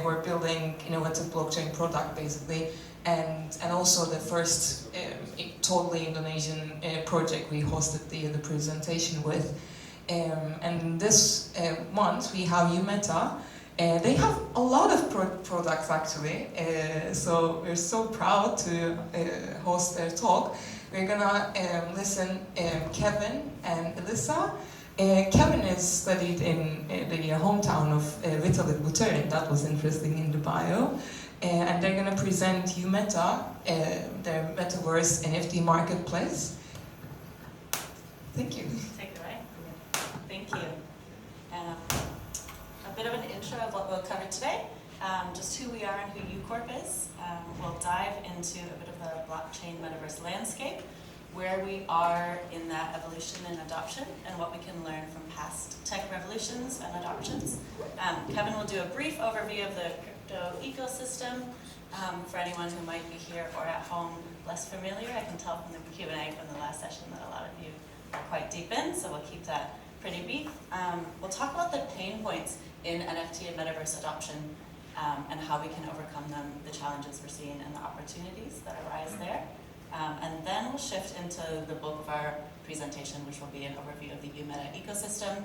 we're building innovative blockchain product basically, and also the first totally Indonesian project we hosted the presentation with. And this month we have Yumeta. They have a lot of products actually, so we're so proud to host their talk. We're gonna listen Kevin and Alissa. Kevin is studied in the hometown of Vitalik Buterin. That was interesting in the bio. And they're gonna present Yumeta, their Metaverse NFT Marketplace. Thank you. Take it away. Thank you. A bit of an intro of what we'll cover today, just who we are and who YuCorp is. We'll dive into a bit of the blockchain metaverse landscape, where we are in that evolution and adoption, and what we can learn from past tech revolutions and adoptions. Kevin will do a brief overview of the crypto ecosystem. For anyone who might be here or at home less familiar, I can tell from the Q&A from the last session that a lot of you are quite deep in, so we'll keep that pretty brief. We'll talk about the pain points in NFT and metaverse adoption, and how we can overcome them, the challenges we're seeing and the opportunities that arise there. And then we'll shift into the bulk of our presentation, which will be an overview of the Yumeta ecosystem.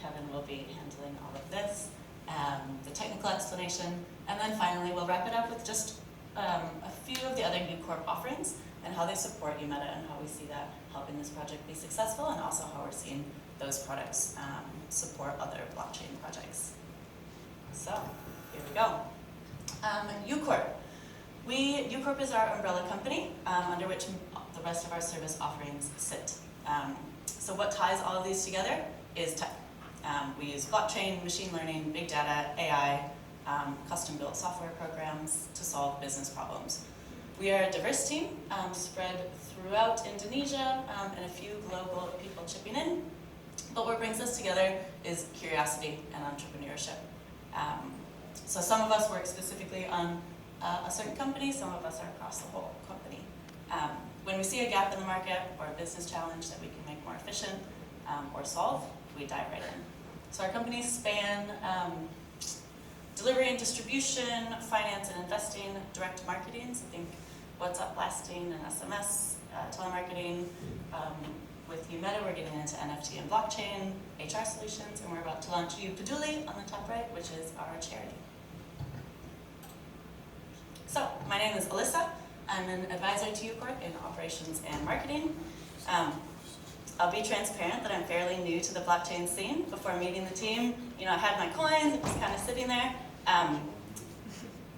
Kevin will be handling all of this, the technical explanation, and then finally we'll wrap it up with just a few of the other YuCorp offerings and how they support Yumeta and how we see that helping this project be successful, and also how we're seeing those products support other blockchain projects. So, here we go. YuCorp. YuCorp is our umbrella company under which the rest of our service offerings sit. So what ties all of these together is tech. We use blockchain, machine learning, big data, AI, custom-built software programs to solve business problems. We are a diverse team spread throughout Indonesia and a few global people chipping in. But what brings us together is curiosity and entrepreneurship. So some of us work specifically on a certain company, some of us are across the whole company. When we see a gap in the market or a business challenge that we can make more efficient or solve, we dive right in. So our companies span delivery and distribution, finance and investing, direct marketing, so think WhatsApp blasting and SMS, telemarketing. With Yumeta, we're getting into NFT and blockchain, HR solutions, and we're about to launch YuPeduli on the top right, which is our charity. So, my name is Alissa. I'm an advisor to YuCorp in operations and marketing. I'll be transparent that I'm fairly new to the blockchain scene. Before meeting the team, I had my coins, it was kind of sitting there.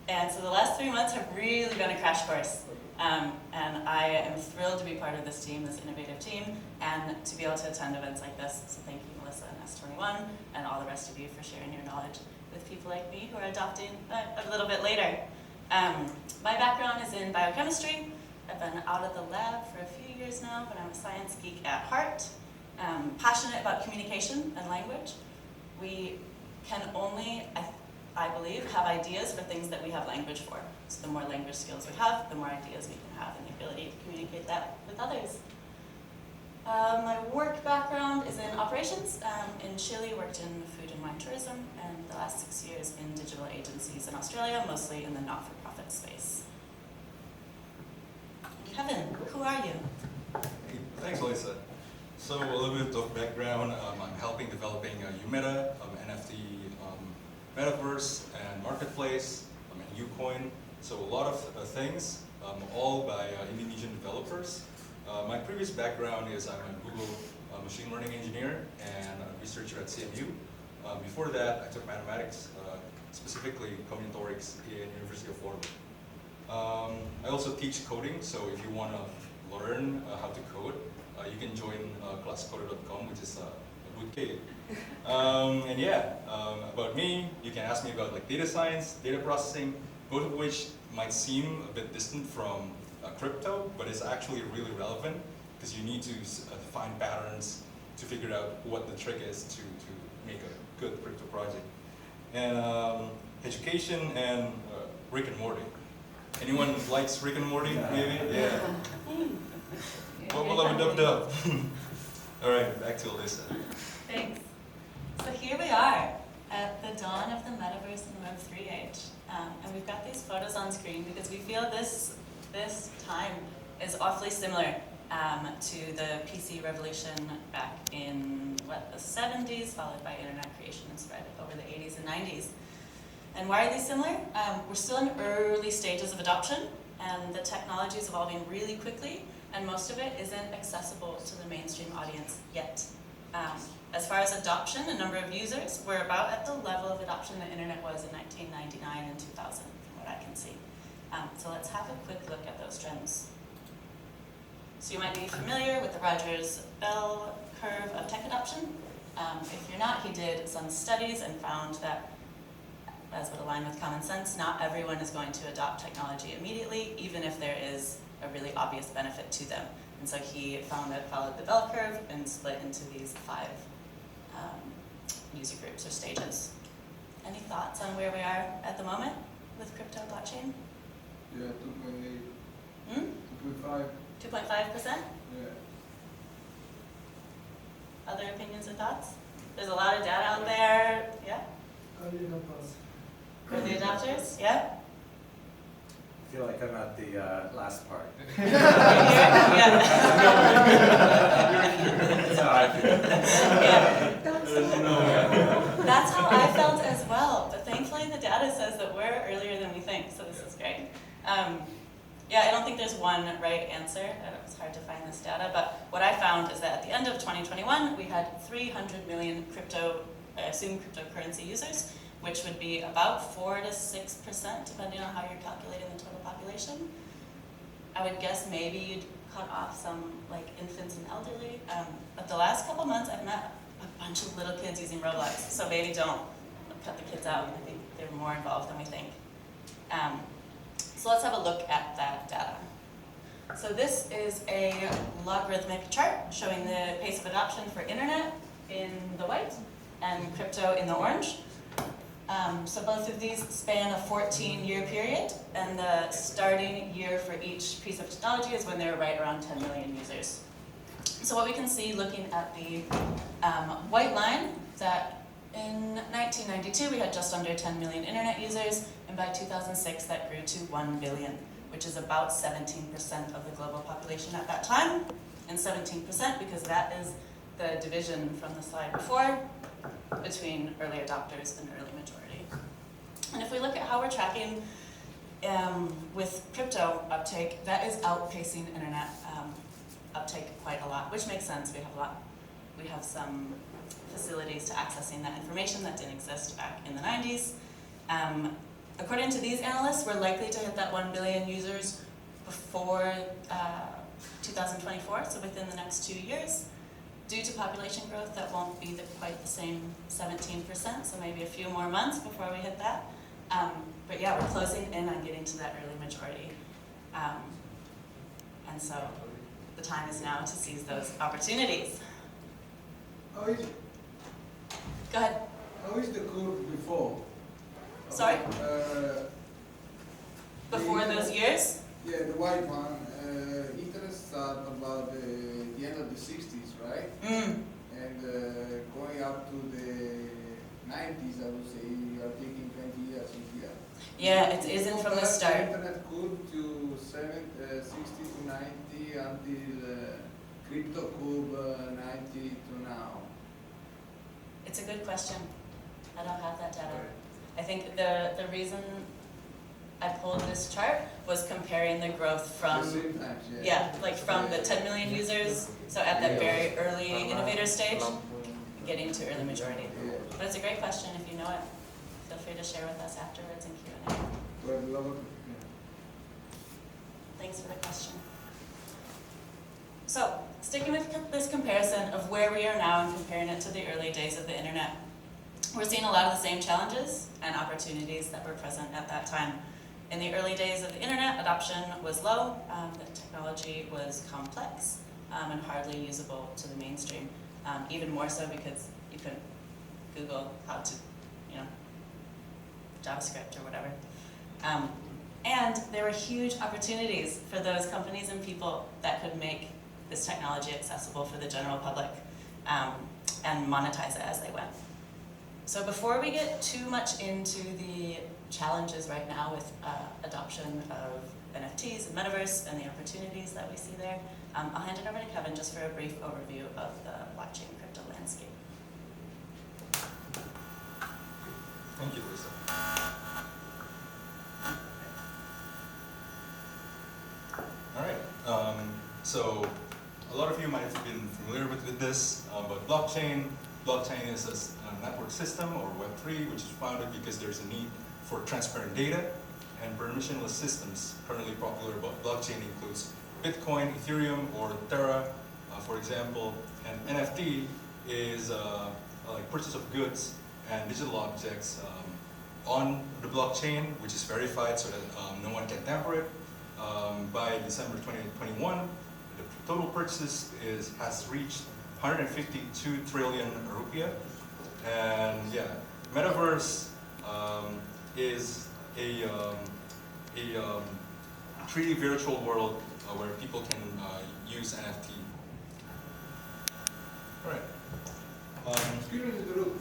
And so the last 3 months have really been a crash course. And I am thrilled to be part of this team, this innovative team, and to be able to attend events like this. So thank you, Melissa and S21, and all the rest of you for sharing your knowledge with people like me who are adopting a little bit later. My background is in biochemistry. I've been out of the lab for a few years now, but I'm a science geek at heart. Passionate about communication and language. We can only, I believe, have ideas for things that we have language for. So the more language skills we have, the more ideas we can have and the ability to communicate that with others. My work background is in operations. In Chile, worked in food and wine tourism, and the last 6 years in digital agencies in Australia, mostly in the not-for-profit space. Kevin, who are you? Hey, thanks, Alissa. So a little bit of background. I'm helping developing Yumeta, NFT Metaverse and Marketplace, and YuCoin. So a lot of things, all by Indonesian developers. My previous background is I'm a Google machine learning engineer and a researcher at CMU. Before that, I took mathematics, specifically combinatorics in University of Waterloo. I also teach coding, so if you want to learn how to code, you can join classcoder.com, which is a boot camp. And yeah, about me, you can ask me about data science, data processing, both of which might seem a bit distant from crypto, but it's actually really relevant because you need to find patterns to figure out what the trick is to make a good crypto project. And education and Rick and Morty. Anyone likes Rick and Morty, maybe? Yeah. Dub. All right, back to Alissa. Thanks. So here we are at the dawn of the Metaverse and Web3 age. And we've got these photos on screen because we feel this time is awfully similar to the PC revolution back in, the 70s, followed by internet creation and spread over the 80s and 90s. And why are these similar? We're still in early stages of adoption, and the technology is evolving really quickly, and most of it isn't accessible to the mainstream audience yet. As far as adoption and number of users, we're about at the level of adoption the internet was in 1999 and 2000, from what I can see. So let's have a quick look at those trends. So you might be familiar with the Rogers bell curve of tech adoption. If you're not, he did some studies and found that, as would align with common sense, not everyone is going to adopt technology immediately, even if there is a really obvious benefit to them. And so he found that it followed the bell curve and split into these 5 user groups or stages. Any thoughts on where we are at the moment with crypto blockchain? Yeah, 2.8. 2.5. 2.5%? Yeah. Other opinions or thoughts? There's a lot of data out there. Yeah? Early adopters. Early adopters? Yeah? I feel like I'm at the last part. Right here? Yeah. That's how I feel. Yeah. That's how I felt as well, but thankfully the data says that we're earlier than we think, so this is great. Yeah, I don't think there's one right answer. It's hard to find this data, but what I found is that at the end of 2021, we had 300 million assumed cryptocurrency users, which would be about 4 to 6%, depending on how you're calculating the total population. I would guess maybe you'd cut off some like infants and elderly, but the last couple months I've met a bunch of little kids using Roblox, so maybe don't cut the kids out. I think they're more involved than we think. So let's have a look at that data. So this is a logarithmic chart showing the pace of adoption for internet in the white and crypto in the orange. So both of these span a 14-year period, and the starting year for each piece of technology is when they're right around 10 million users. So what we can see looking at the white line, that in 1992 we had just under 10 million internet users, and by 2006 that grew to 1 billion, which is about 17% of the global population at that time, and 17% because that is the division from the slide before between early adopters and early majority. And if we look at how we're tracking with crypto uptake, that is outpacing internet uptake quite a lot, which makes sense. We have some facilities to accessing that information that didn't exist back in the 90s. According to these analysts, we're likely to hit that 1 billion users before 2024, so within the next 2 years. Due to population growth, that won't be quite the same 17%, so maybe a few more months before we hit that. But yeah, we're closing in on getting to that early majority. And so the time is now to seize those opportunities. How is, Go ahead. how is the curve before? Sorry? Before those years? Yeah, the white one. Internet started about the end of the 60s, right? And going up to the 90s, I would say, you are taking 20 years in here. Yeah, it isn't from the start. Internet curve to 60 to 90 until crypto curve 90 to now. It's a good question. I don't have that data. I think the reason I pulled this chart was comparing the growth from, The same times, yeah, like from the 10 million users, so at that very early innovator stage, getting to early majority. Yeah. But it's a great question. If you know it, feel free to share with us afterwards in Q&A. Well, a lot of, Thanks for the question. So, sticking with this comparison of where we are now and comparing it to the early days of the internet, we're seeing a lot of the same challenges and opportunities that were present at that time. In the early days of the internet, adoption was low, the technology was complex, and hardly usable to the mainstream. Even more so because you couldn't Google how to, JavaScript or whatever. And there were huge opportunities for those companies and people that could make this technology accessible for the general public and monetize it as they went. So before we get too much into the challenges right now with adoption of NFTs and Metaverse and the opportunities that we see there. I'll hand it over to Kevin just for a brief overview of the blockchain crypto landscape. Thank you, Lisa. All right. So a lot of you might have been familiar with this, but blockchain is a network system, or Web3, which is founded because there's a need for transparent data and permissionless systems. Currently popular blockchain includes Bitcoin, Ethereum, or Terra, for example. And NFT is like purchase of goods and digital objects on the blockchain, which is verified so that no one can tamper it. By December 2021, the total purchase has reached 152 trillion rupiah. And yeah, Metaverse is a 3D virtual world where people can use NFT. All right. Excuse me, Dhruv.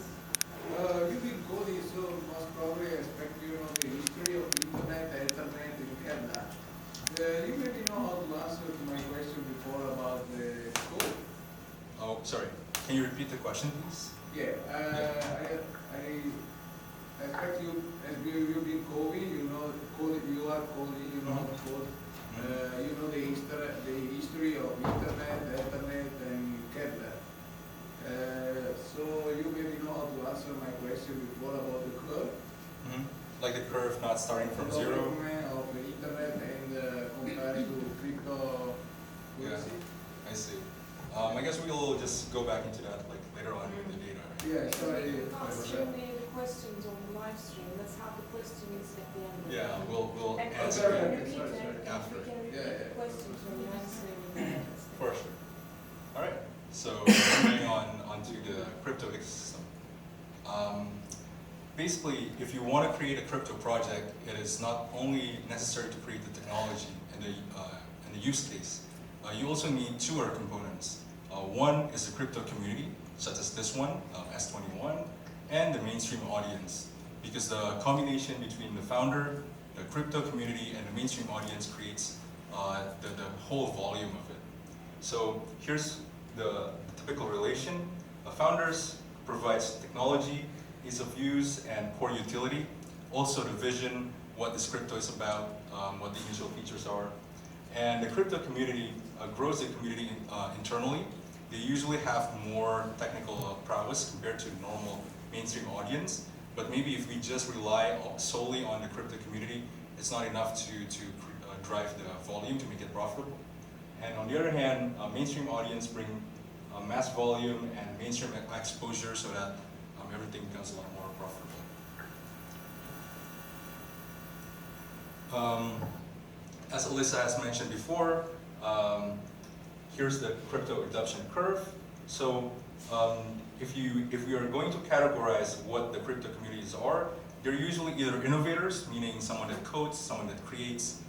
You've been coding, so most probably I expect you know the history of internet, Ethernet, you can that. You maybe know how to answer to my question before about the code. Oh, sorry. Can you repeat the question, please? Yeah, I expect you, as you've been coding, you know, you are coding, you know how to code. You know the history of internet, Ethernet, and Kepler. So you maybe know how to answer my question before about the curve. Like the curve not starting from zero? Development of the internet and compared to crypto. Yeah, I see. I guess we'll just go back into that like later on with the data. Yeah, sorry. You can't show me the questions on the live stream. Let's have the questions at the end. Yeah, we'll And answer sorry, can it you repeat sorry, them? sorry. If after. we can repeat Yeah, the yeah. questions when you're answering them. for sure. All right. So moving onto the crypto ecosystem. Basically, if you want to create a crypto project, it is not only necessary to create the technology and the use case. You also need two other components. One is the crypto community, such as this one, S21, and the mainstream audience. Because the combination between the founder, the crypto community, and the mainstream audience creates the whole volume of it. So here's the typical relation. Founders provides technology, ease of use, and core utility. Also the vision, what this crypto is about, what the initial features are. And the crypto community grows the community internally. They usually have more technical prowess compared to normal mainstream audience. But maybe if we just rely solely on the crypto community, it's not enough to drive the volume to make it profitable. And on the other hand, mainstream audience bring mass volume and mainstream exposure so that everything becomes a lot more profitable. As Alissa has mentioned before, here's the crypto adoption curve. So if we are going to categorize what the crypto communities are, they're usually either innovators, meaning someone that codes, someone that creates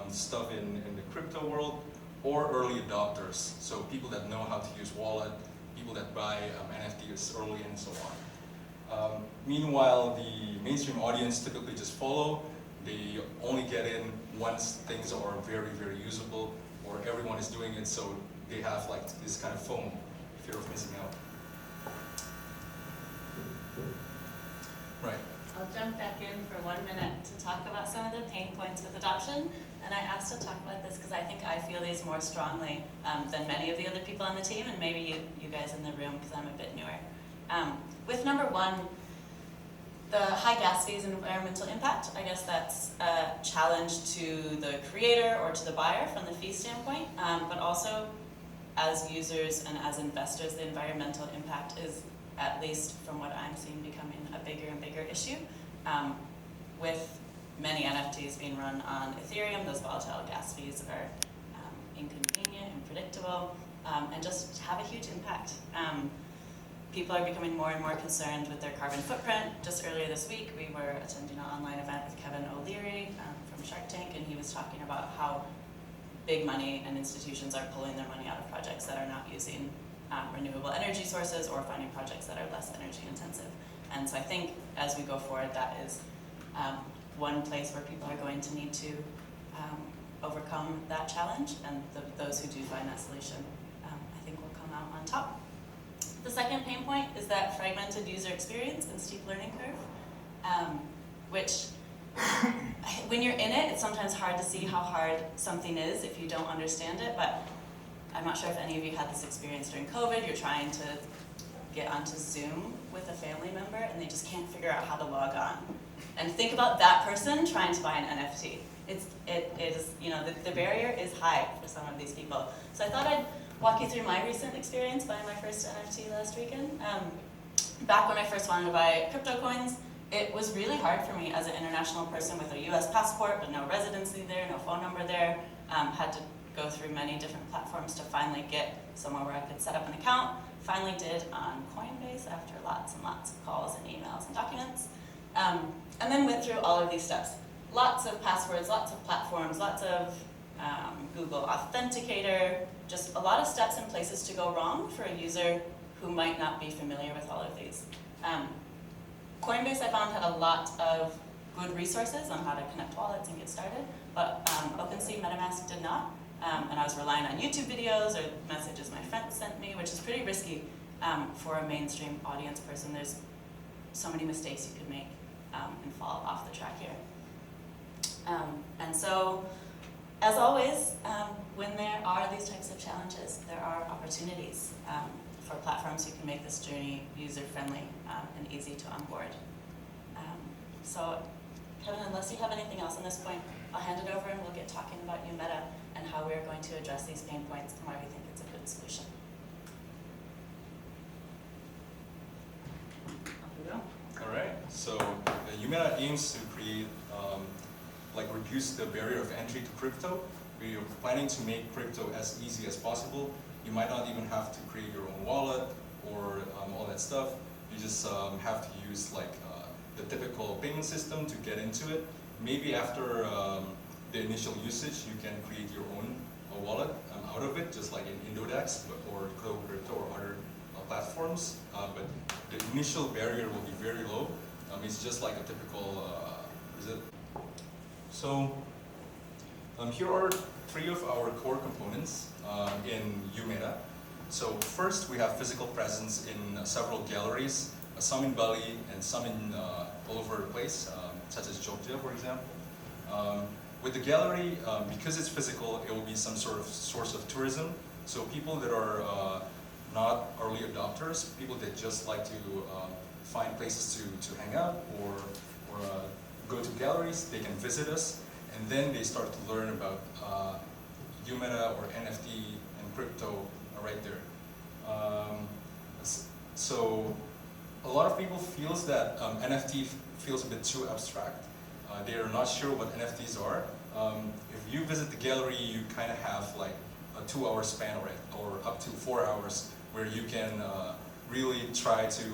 stuff in the crypto world, or early adopters. So people that know how to use wallet, people that buy NFTs early, and so on. Meanwhile, the mainstream audience typically just follow. They only get in once things are very, very usable, or everyone is doing it, so they have like this kind of FOMO, fear of missing out. Right. I'll jump back in for 1 minute to talk about some of the pain points with adoption. And I asked to talk about this because I think I feel these more strongly than many of the other people on the team, and maybe you guys in the room because I'm a bit newer. With number one, the high gas fees and environmental impact, I guess that's a challenge to the creator or to the buyer from the fee standpoint, but also as users and as investors, the environmental impact is, at least from what I'm seeing, becoming a bigger and bigger issue. With many NFTs being run on Ethereum, those volatile gas fees are inconvenient and predictable, and just have a huge impact. People are becoming more and more concerned with their carbon footprint. Just earlier this week, we were attending an online event with Kevin O'Leary from Shark Tank, and he was talking about how big money and institutions are pulling their money out of projects that are not using renewable energy sources or finding projects that are less energy intensive. And so I think as we go forward, that is one place where people are going to need to overcome that challenge, and those who do find that solution, I think will come out on top. The second pain point is that fragmented user experience and steep learning curve, which when you're in it, it's sometimes hard to see how hard something is if you don't understand it, but I'm not sure if any of you had this experience during COVID. You're trying to get onto Zoom with a family member and they just can't figure out how to log on. And think about that person trying to buy an NFT. It is, you know, the barrier is high for some of these people. So I thought I'd walk you through my recent experience buying my first NFT last weekend. Back when I first wanted to buy crypto coins, it was really hard for me as an international person with a US passport, but no residency there, no phone number there. Had to go through many different platforms to finally get somewhere where I could set up an account. Finally did on Coinbase after lots and lots of calls and emails and documents. And then went through all of these steps. Lots of passwords, lots of platforms, lots of Google Authenticator, just a lot of steps and places to go wrong for a user who might not be familiar with all of these. Coinbase I found had a lot of good resources on how to connect wallets and get started, but OpenSea MetaMask did not. And I was relying on YouTube videos or messages my friends sent me, which is pretty risky for a mainstream audience person. There's so many mistakes you could make and fall off the track here. And so, as always, when there are these types of challenges, there are opportunities for platforms who can make this journey user-friendly and easy to onboard. So, Kevin, unless you have anything else on this point, I'll hand it over and we'll get talking about Yumeta and how we're going to address these pain points and why we think it's a good solution. Off we go. All right, so Yumeta aims to create, reduce the barrier of entry to crypto. We are planning to make crypto as easy as possible. You might not even have to create your own wallet or all that stuff. You just have to use the typical payment system to get into it. Maybe after the initial usage, you can create your own wallet out of it, just like in Indodex or Crypto or other platforms. But the initial barrier will be very low. It's just like a typical visit. So here are three of our core components in Yumeta. So first, we have physical presence in several galleries, some in Bali and some in all over the place, such as Jogja, for example. With the gallery, because it's physical, it will be some sort of source of tourism. So people that are not early adopters, people that just like to find places to hang out or go to galleries, they can visit us, and then they start to learn about Yumeta or NFT and crypto right there. So a lot of people feels that NFT feels a bit too abstract. They are not sure what NFTs are. If you visit the gallery, you kind of have like a 2-hour span or up to 4 hours where you can really try to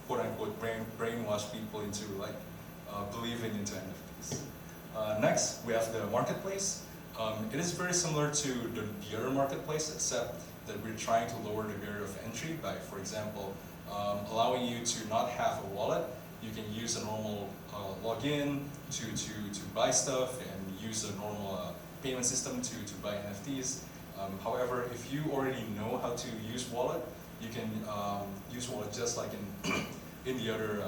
quote unquote brainwash people into believing into NFTs. Next, we have the marketplace. It is very similar to the other marketplace, except that we're trying to lower the barrier of entry by, for example, allowing you to not have a wallet. You can use a normal login to buy stuff and use a normal payment system to buy NFTs. However, if you already know how to use wallet, you can use wallet just like in the other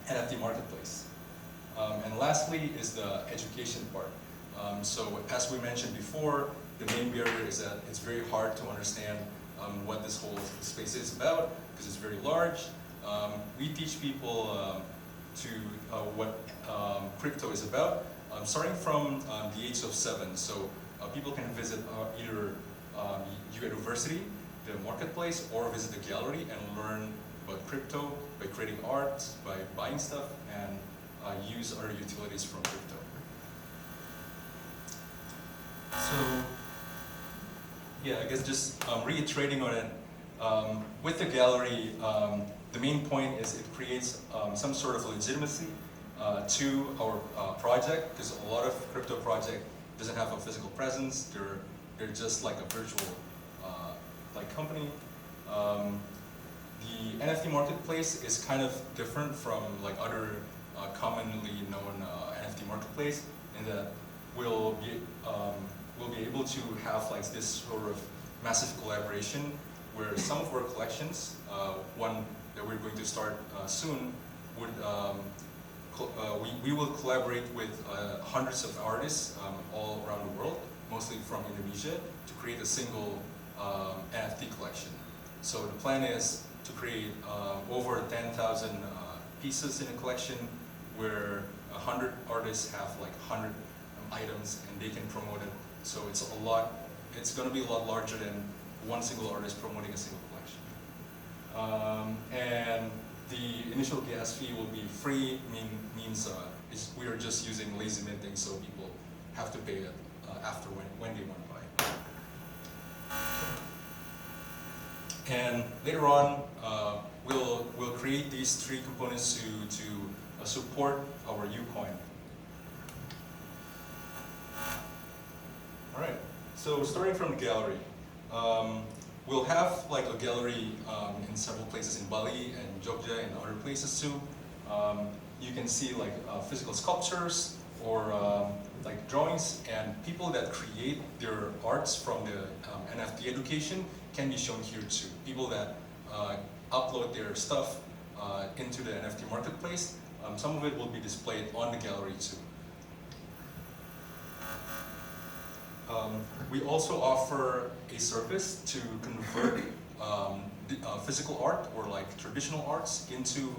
NFT marketplace. And lastly is the education part. So as we mentioned before, the main barrier is that it's very hard to understand what this whole space is about because it's very large. We teach people what crypto is about, starting from the age of 7. So people can visit either University, the marketplace, or visit the gallery and learn about crypto by creating art, by buying stuff, and use other utilities from crypto. So, yeah, I guess just reiterating on it, with the gallery, the main point is it creates some sort of legitimacy to our project, because a lot of crypto project doesn't have a physical presence. They're just like a virtual company. The NFT marketplace is kind of different from other commonly known Marketplace, and that we'll be able to have like this sort of massive collaboration where some of our collections, one that we're going to start soon, would we will collaborate with hundreds of artists all around the world, mostly from Indonesia, to create a single NFT collection. So the plan is to create over 10,000 pieces in a collection where 100 artists have like 100 items and they can promote it. So it's going to be a lot larger than one single artist promoting a single collection. And the initial gas fee will be free, means we are just using lazy minting, so people have to pay it after when they want to buy. And later on, we'll create these three components to support our YuCoin. All right. So starting from the gallery, we'll have like a gallery in several places in Bali and Jogja and other places too. You can see like physical sculptures or like drawings, and people that create their arts from the NFT education can be shown here too. People that upload their stuff into the NFT marketplace, some of it will be displayed on the gallery too. We also offer a service to convert physical art or like traditional arts into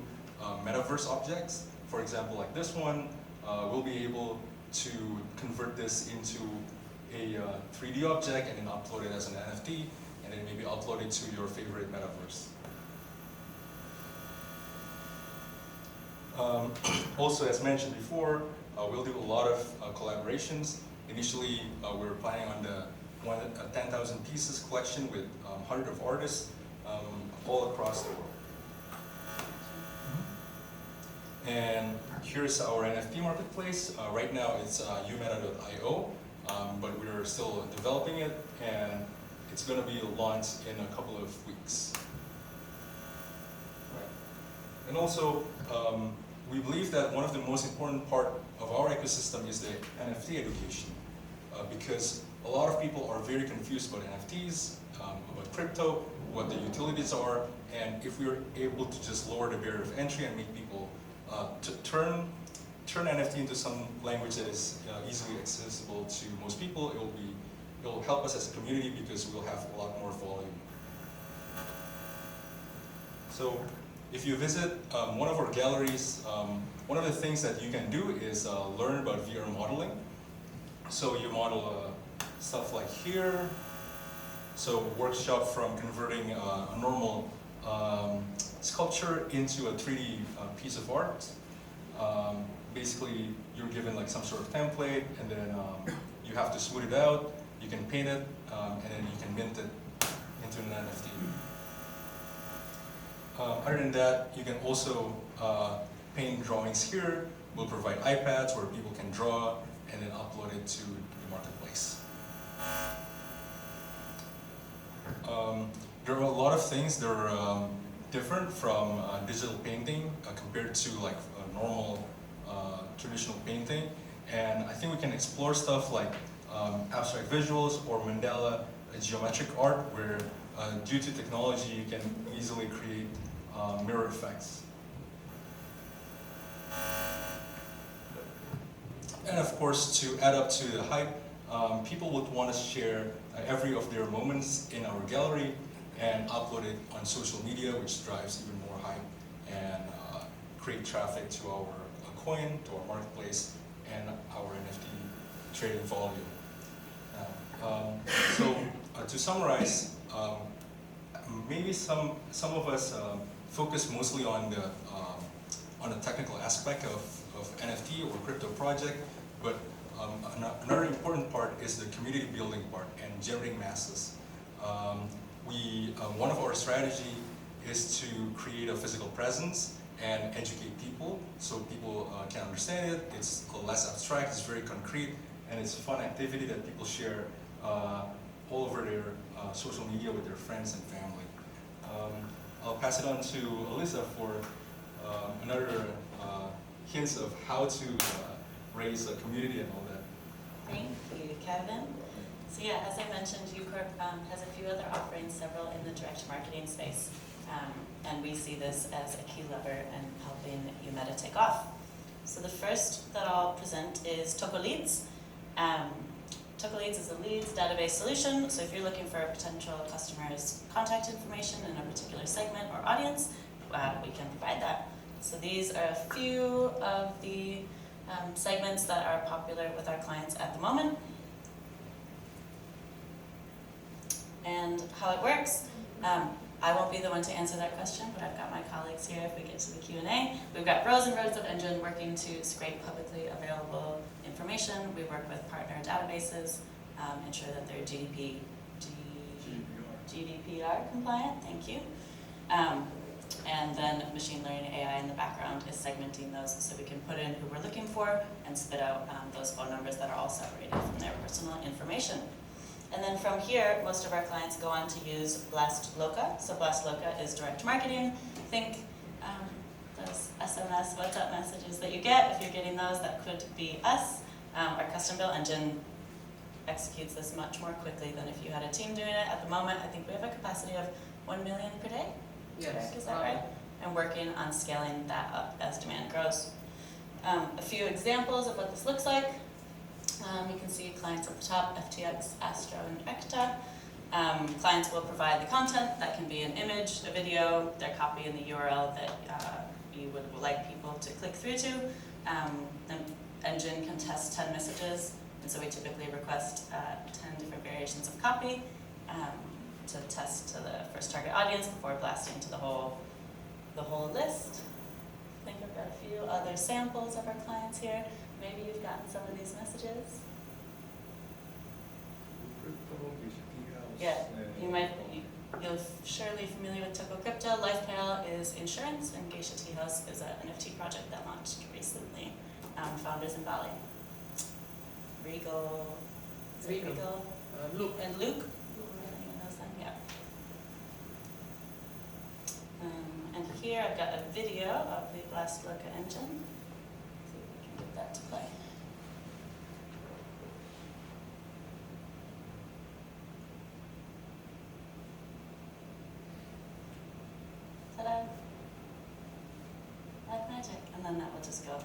metaverse objects. For example, like this one, we'll be able to convert this into a 3D object and then upload it as an NFT, and then maybe upload it to your favorite metaverse. Also, as mentioned before, we'll do a lot of collaborations. Initially, we were planning on the 10,000 pieces collection with hundreds of artists all across the world. And here's our NFT marketplace. Right now it's Yumeta.io, but we're still developing it, and it's going to be launched in a couple of weeks. Right. And also, we believe that one of the most important part of our ecosystem is the NFT education, because a lot of people are very confused about NFTs, about crypto, what the utilities are, and if we are able to just lower the barrier of entry and make people to turn NFT into some language that is easily accessible to most people, it will help us as a community because we'll have a lot more volume. So if you visit one of our galleries, one of the things that you can do is learn about VR modeling. So you model stuff like here. So workshop from converting a normal sculpture into a 3D piece of art. Basically, you're given like some sort of template, and then you have to smooth it out. You can paint it, and then you can mint it into an NFT. Other than that, you can also paint drawings here. We'll provide iPads where people can draw and then upload it to the marketplace. There are a lot of things that are different from digital painting compared to like normal traditional painting, and I think we can explore stuff like abstract visuals or mandala geometric art, where due to technology you can easily create mirror effects. And of course, to add up to the hype, people would want to share every of their moments in our gallery and upload it on social media, which drives even more hype and create traffic to our coin, to our marketplace, and our NFT trading volume. So to summarize, maybe some of us focus mostly on the technical aspect of NFT or crypto project, but another important part is the community building part and generating masses. One of our strategy is to create a physical presence and educate people so people can understand it. It's less abstract, it's very concrete, and it's a fun activity that people share all over their social media with their friends and family. I'll pass it on to Alissa for another hints of how to raise a community and all that. Thank you, Kevin. So yeah, as I mentioned, YuCorp has a few other offerings, several in the direct marketing space. And we see this as a key lever in helping Yumeta take off. So the first that I'll present is Toko Leads. Toko Leads is a leads database solution. So if you're looking for a potential customer's contact information in a particular segment or audience, we can provide that. So these are a few of the segments that are popular with our clients at the moment. And how it works. I won't be the one to answer that question, but I've got my colleagues here if we get to the Q&A. We've got rows and rows of engine working to scrape publicly available information. We work with partner databases, ensure that they're GDPR compliant, thank you. And then machine learning AI in the background is segmenting those so we can put in who we're looking for and spit out those phone numbers that are all separated from their personal information. And then from here, most of our clients go on to use Blast Loca. So Blast Loca is direct marketing. Think those SMS, WhatsApp messages that you get. If you're getting those, that could be us. Our custom built engine executes this much more quickly than if you had a team doing it. At the moment, I think we have a capacity of 1 million per day. Yes. Is that right? And working on scaling that up as demand grows. A few examples of what this looks like. You can see clients at the top, FTX, Astro, and Ekta. Clients will provide the content. That can be an image, a video, their copy, and the URL that you would like people to click through to. The engine can test 10 messages, and so we typically request 10 different variations of copy to test to the first target audience before blasting to the whole list. I think I've got a few other samples of our clients here. Maybe you've gotten some of these messages. Yeah, you're surely familiar with Toko Crypto. LifePal is insurance, and Geisha Tea House is an NFT project that launched recently. Founders in Bali. Regal. Luke. And Luke. Anyone knows them? Yeah. And here I've got a video of the Blast Loca engine. See if we can get that to play. Ta-da! Like magic, and then that will just go.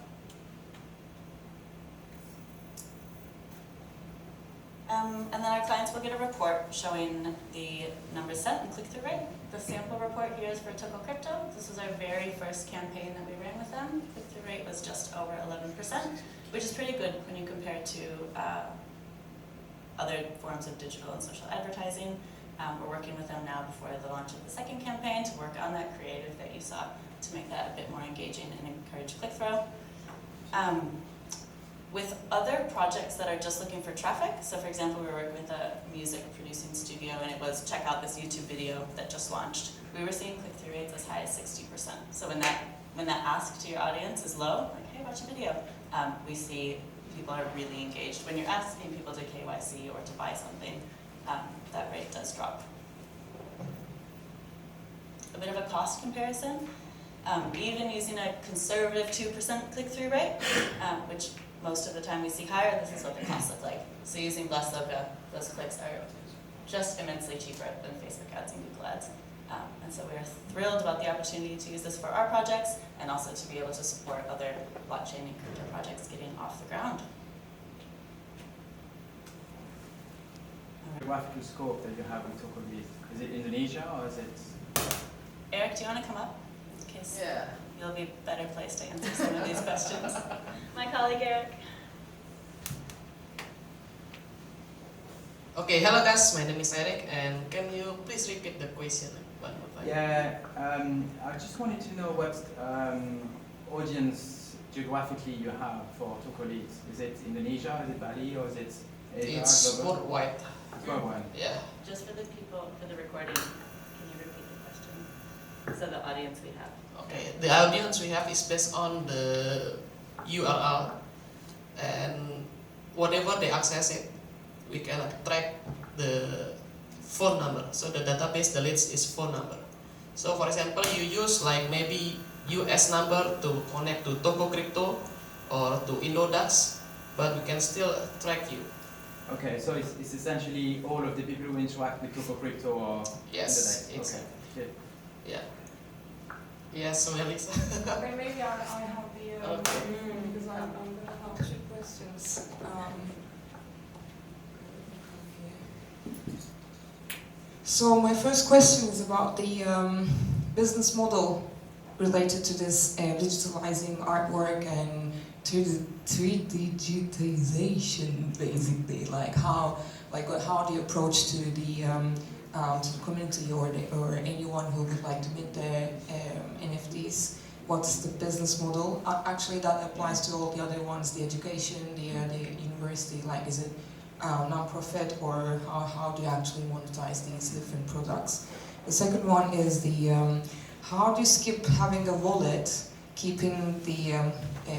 And then our clients will get a report showing the numbers sent and click-through rate. The sample report here is for Toko Crypto. This was our very first campaign that we ran with them. Click-through rate was just over 11%, which is pretty good when you compare to other forms of digital and social advertising. We're working with them now before the launch of the second campaign to work on that creative that you saw to make that a bit more engaging and encourage click-through. With other projects that are just looking for traffic, so for example, we were working with a music producing studio and it was check out this YouTube video that just launched. We were seeing click-through rates as high as 60%. So when that ask to your audience is low, like, hey, watch a video, we see people are really engaged. When you're asking people to KYC or to buy something, that rate does drop. A bit of a cost comparison. Even using a conservative 2% click-through rate, which most of the time we see higher, this is what the costs look like. So using Blast Loca, those clicks are just immensely cheaper than Facebook ads and Google ads. And so we're thrilled about the opportunity to use this for our projects and also to be able to support other blockchain and crypto projects getting off the ground. Geographical scope that you have with Toko Leads, is it Indonesia or is it? Eric, do you want to come up? In case Yeah. you'll be better placed to answer some of these questions. My colleague Eric. Okay, hello guys, my name is Eric, and can you please repeat the question one more time? Yeah, I just wanted to know what audience geographically you have for Toko Leads. Is it Indonesia, is it Bali, or is it Asia, It's global? worldwide. Worldwide. Yeah. Just for the people, for the recording, can you repeat the question? So the audience we have. Okay, the audience we have is based on the URL, and whatever they access it, we can track the phone number. So the database, the leads is phone number. So for example, you use like maybe US number to connect to Toko Crypto or to Indodax. but we can still track you. Okay, so it's essentially all of the people who interact with Toko Crypto or Yes, Internet. exactly. Okay. Yeah. Yes, Melissa. Okay, maybe I have the Okay. because I'm gonna have 2 questions. So my first question is about the business model related to this digitalizing artwork and 3D digitization, basically. Like how do you approach to the community or anyone who would like to mint their NFTs? What's the business model? Actually, that applies to all the other ones, the education, the university. Like, is it non-profit, or how do you actually monetize these different products? The second one is the how do you skip having a wallet, keeping the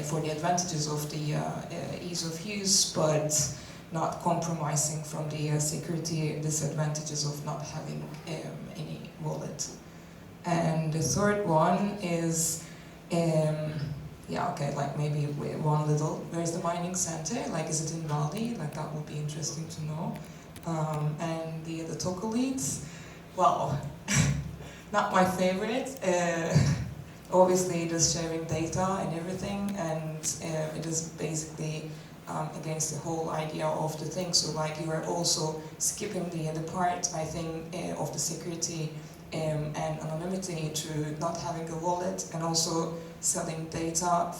for the advantages of the ease of use, but not compromising from the security disadvantages of not having any wallet. And the third one is, yeah, okay, like maybe one little, where's the mining center? Like, is it in Bali? Like, that would be interesting to know. And the Toko leads, well, not my favorite. Obviously, just sharing data and everything, and it is basically against the whole idea of the thing. So, like, you are also skipping the part, I think, of the security and anonymity to not having a wallet, and also selling data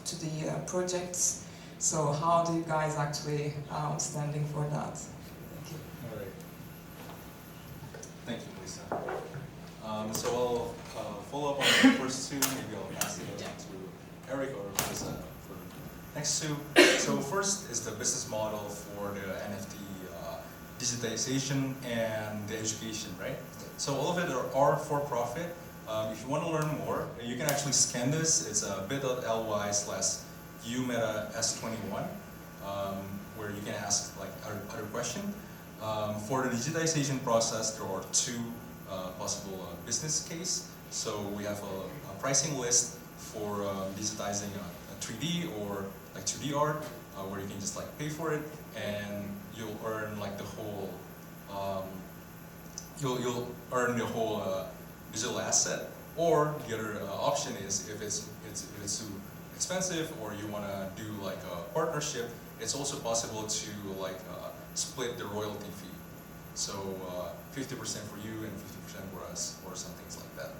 to the projects. So, how do you guys actually standing for that? Thank you. All right. Thank you, Lisa. So I'll follow up on the first two. Maybe I'll pass it on to Eric or Lisa for next two. So first is the business model for the NFT digitization and the education, right? So all of it are for profit. If you want to learn more, you can actually scan this. It's bit.ly/Yumeta S21, where you can ask like other question. For the digitization process, there are 2 possible business case. So we have a pricing list for digitizing a 3D or like 2D art, where you can just like pay for it, and you'll earn like the whole you'll earn the whole digital asset. Or the other option is if it's too expensive, or you want to do like a partnership, it's also possible to like split the royalty fee. So 50% for you and 50% for us, or some things like that.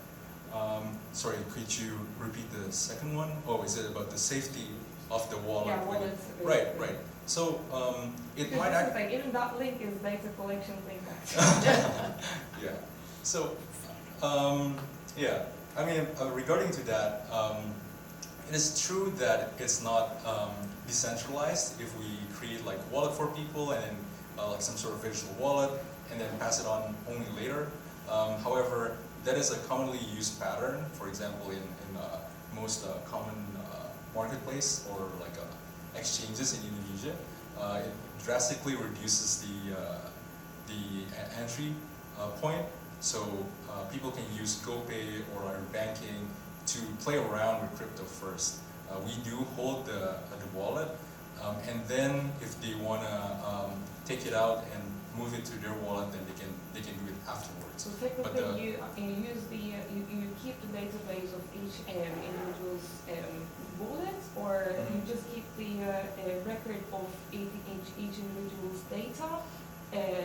Sorry, could you repeat the second one? Oh, is it about the safety of the wallet? Yeah, wallets. Right. So it might actually, even that link is data collection link. Yeah. So yeah, I mean, regarding to that, it is true that it's not decentralized if we create like wallet for people and then like some sort of virtual wallet and then pass it on only later. However, that is a commonly used pattern. For example, in most common marketplace or like exchanges in Indonesia, it drastically reduces the entry point. So people can use GoPay or our banking to play around with crypto first. We do hold the wallet, and then if they want to take it out and move it to their wallet, then they can do it afterwards. So technically, you use you keep the database of each individual's wallet, or you just keep the record of each individual's data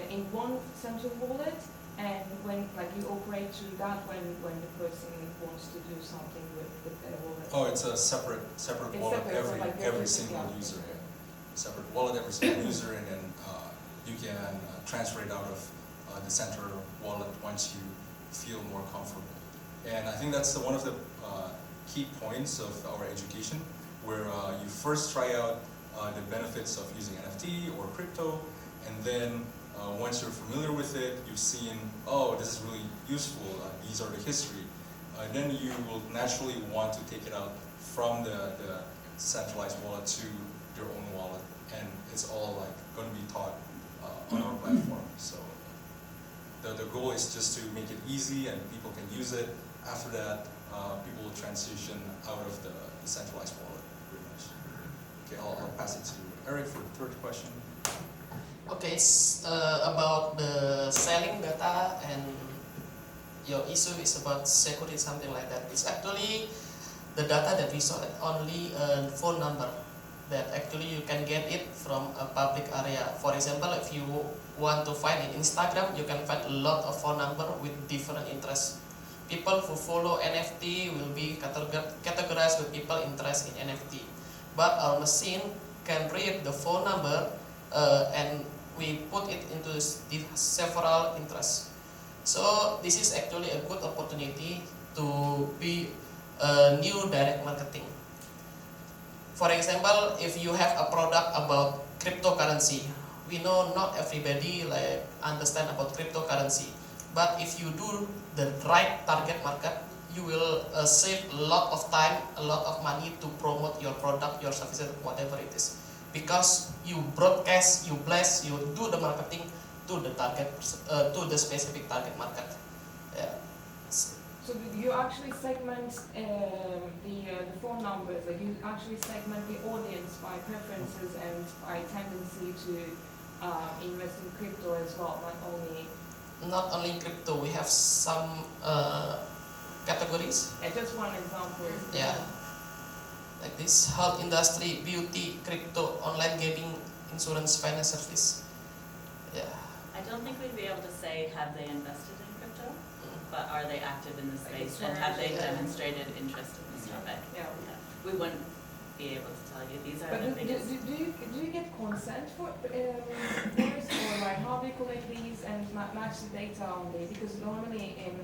in one central wallet, and when like you operate through that when the person wants to do something with their wallet. Oh, it's a separate wallet every single user. Yeah. Separate wallet every single user, and then you can transfer it out of the central wallet once you feel more comfortable. And I think that's one of the key points of our education, where you first try out the benefits of using NFT or crypto, and then once you're familiar with it, you've seen, oh, this is really useful, these are the history, then you will naturally want to take it out from the centralized wallet to your own wallet, and it's all like going to be taught on our platform. So the goal is just to make it easy and people can use it. After that, people will transition out of the centralized wallet, pretty much. Okay, I'll pass it to Eric for the third question. Okay, it's about the selling data, and your issue is about security, something like that. It's actually the data that we saw, only a phone number that actually you can get it from a public area. For example, if you want to find in Instagram, you can find a lot of phone number with different interests. People who follow NFT will be categorized with people interested in NFT. But our machine can read the phone number and we put it into several interests. So this is actually a good opportunity to be a new direct marketing. For example, if you have a product about cryptocurrency, we know not everybody understand about cryptocurrency. But if you do the right target market, you will save a lot of time, a lot of money to promote your product, your services, whatever it is. Because you broadcast, you blast, you do the marketing to the target, to the specific target market. Yeah. So do you actually segment the phone numbers? Like you actually segment the audience by preferences and by tendency to invest in crypto as well, not only in crypto, we have some categories. Just one example. Yeah. Like this health industry, beauty, crypto, online gaming, insurance, finance service. Yeah. I don't think we'd be able to say have they invested in crypto, but are they active in the space and have they demonstrated interest in this topic? Yeah. We wouldn't be able to tell you. These are But the biggest. do you get consent for this, or like how do you collect these and match the data on the? Because normally in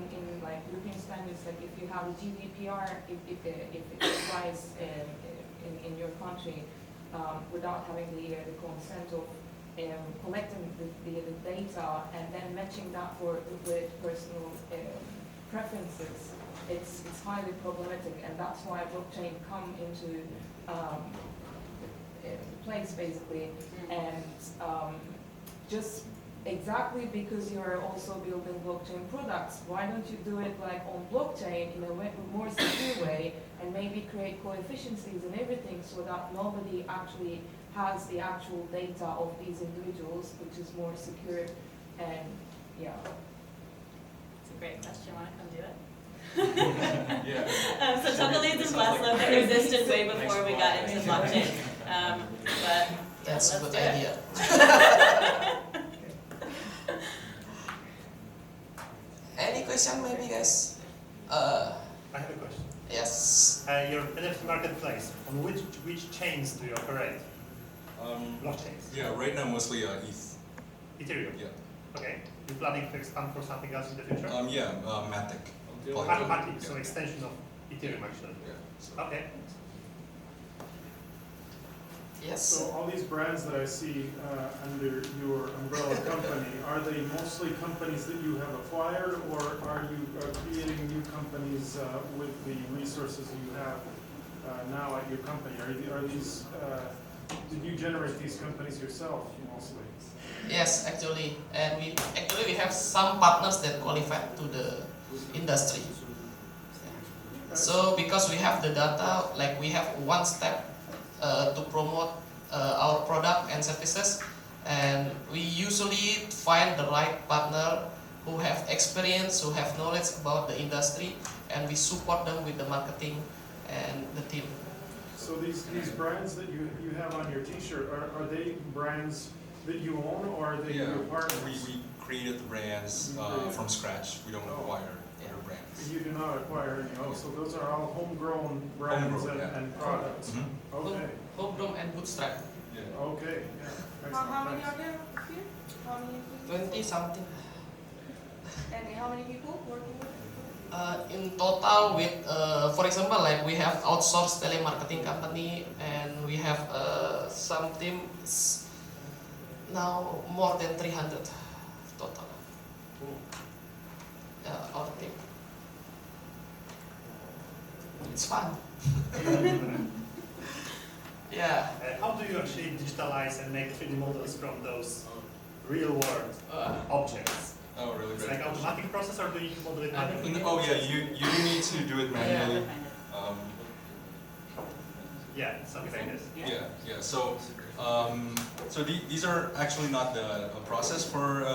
like European standards, like if you have a GDPR, if it applies in your country without having the consent of collecting the data and then matching that with personal preferences, it's highly problematic, and that's why blockchain come into place basically. And just exactly because you're also building blockchain products, why don't you do it like on blockchain in a more secure way, and maybe create coefficients and everything so that nobody actually has the actual data of these individuals, which is more secure. And yeah. It's a great question. Want to come do it? Yeah. So Teknologi and Waterloo existed way before we got into blockchain. But That's a let's good do it. idea. Any question maybe, guys? I have a question. Yes. Your NFT Marketplace, on which chains do you operate? Blockchains? Yeah, right now mostly ETH. Ethereum? Yeah. Okay. You planning to expand for something else in the future? Yeah, Matic. Matic, so extension of Ethereum actually. Yeah. Okay. Yes. So all these brands that I see under your umbrella company, are they mostly companies that you have acquired, or are you creating new companies with the resources you have now at your company? Are these, did you generate these companies yourself mostly? Yes, actually, and we have some partners that qualify to the industry. So because we have the data, like we have one step to promote our product and services, and we usually find the right partner who have experience, who have knowledge about the industry, and we support them with the marketing and the team. So these brands that you have on your T-shirt, are they brands that you own, or are they your partners? We created the brands from scratch. We don't acquire other brands. You do not acquire any. Oh, so those are all homegrown brands and products. Mm-hmm. Okay. Homegrown and bootstrap. Yeah. Okay. Yeah. How many Excellent. are there here? How many people? 20 something. And how many people working with it? In total, with for example, like we have outsourced telemarketing company, and we have some teams now more than 300 total. Our team. It's fun. Yeah. How do you actually digitalize and make 3D models from those real world objects? Oh, really? It's like automatic process, or do you model it manually? Oh yeah, you need to do it manually. Yeah, something like this. Yeah. So these are actually not the process for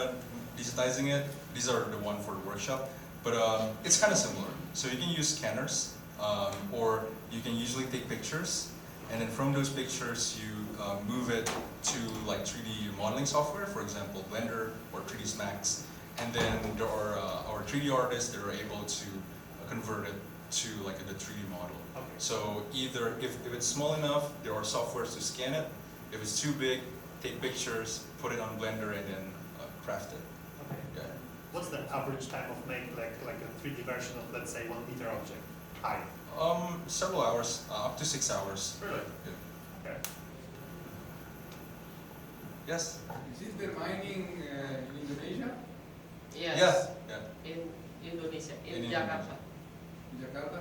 digitizing it. These are the one for the workshop, but it's kind of similar. So you can use scanners, or you can usually take pictures, and then from those pictures you move it to like 3D modeling software, for example Blender or 3ds Max, and then there are our 3D artists that are able to convert it to like the 3D model. Okay. So either if it's small enough, there are softwares to scan it. If it's too big, take pictures, put it on Blender, and then craft it. Okay. Yeah. What's the average time of making like a 3D version of, let's say, 1 meter object high? Several hours, up to 6 hours. Really? Yeah. Okay. Yes? Is it the mining in Indonesia? Yes. Yeah. In Indonesia, in In Jakarta. Jakarta?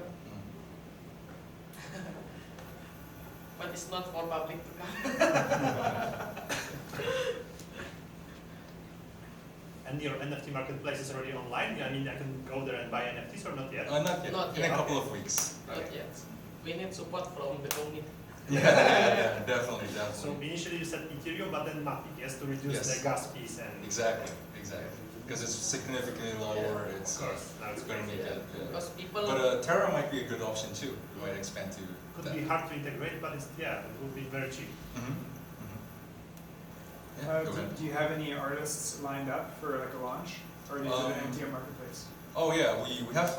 But it's not for public to come. And your NFT marketplace is already online? I mean, I can go there and buy NFTs or not yet? Not yet. Not In yet. a couple of weeks. Not yet. We need support from the community. Yeah, definitely. So initially you said Ethereum, but then Matic, yes, to reduce Yes. the gas fees and... Exactly. Because it's significantly lower. Of It's course, now it's going to crazy. make it. Because people But Terra might be a good option too. We might expand to Could that. be hard to integrate, but it's, yeah, it would be very cheap. Yeah, go ahead. Do you have any artists lined up for like a launch, or is it an NFT marketplace? Oh yeah, we have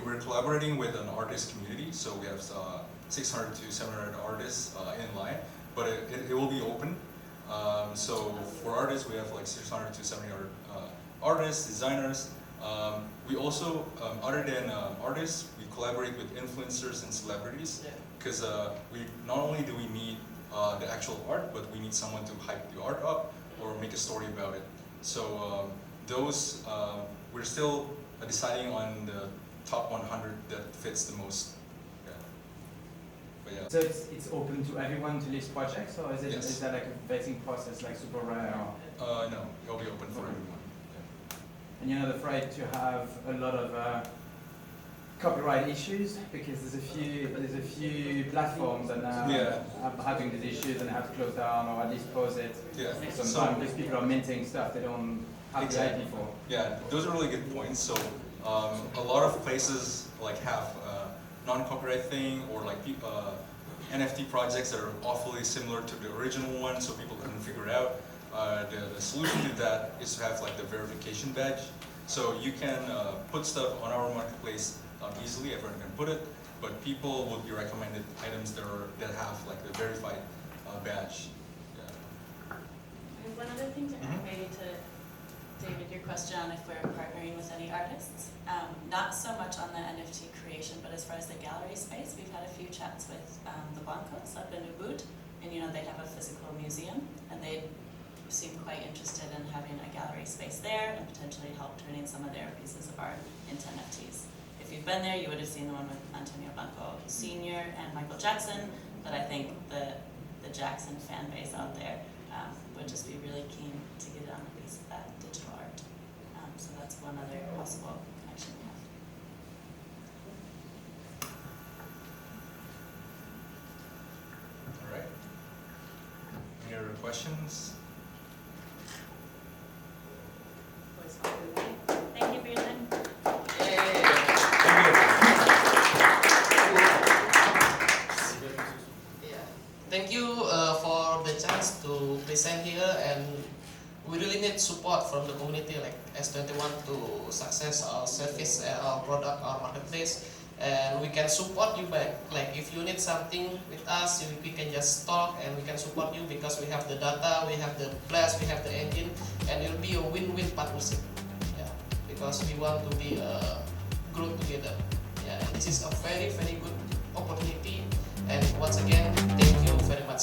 we're collaborating with an artist community, so we have 600 to 700 artists in line, but it will be open. So for artists, we have like 600 to 700 artists, designers. We also, other than artists, we collaborate with influencers and celebrities, because we not only do we need the actual art, but we need someone to hype the art up or make a story about it. So those we're still deciding on the top 100 that fits the most. Yeah. But yeah. So it's open to everyone to list projects, or is it Yes. is that like a vetting process like super rare? No, it'll be open for everyone. And you're not afraid to have a lot of copyright issues, because there's a few platforms that now are having these issues and have to close down or at least pause it. Yeah. Sometimes because people are minting stuff they don't have the IP for. Yeah, those are really good points. So a lot of places like have non-copyright thing, or like NFT projects that are awfully similar to the original one, so people couldn't figure it out. The solution to that is to have like the verification badge. So you can put stuff on our marketplace easily, everyone can put it, but people would be recommended items that have like the verified badge. Yeah. And one other thing to add maybe to David, your question on if we're partnering with any artists. Not so much on the NFT creation, but as far as the gallery space, we've had a few chats with the Blancos up in Ubud, and they have a physical museum, and they seem quite interested in having a gallery space there and potentially help turning some of their pieces of art into NFTs. If you've been there, you would have seen the one with Antonio Blanco Sr. and Michael Jackson, but I think the Jackson fan base out there would just be really keen to get on a piece of that digital art. So that's one other possible connection we have. All right. Any other questions? Thank you for your time. Thank you for the chance to present here, and we really need support from the community like S21 to success our service, our product, our marketplace, and we can support you back. Like if you need something with us, we can just talk and we can support you because we have the data, we have the blast, we have the engine, and it will be a win-win partnership. Yeah, because we want to be grow together. Yeah, and this is a very, very good opportunity. And once again, thank you very much.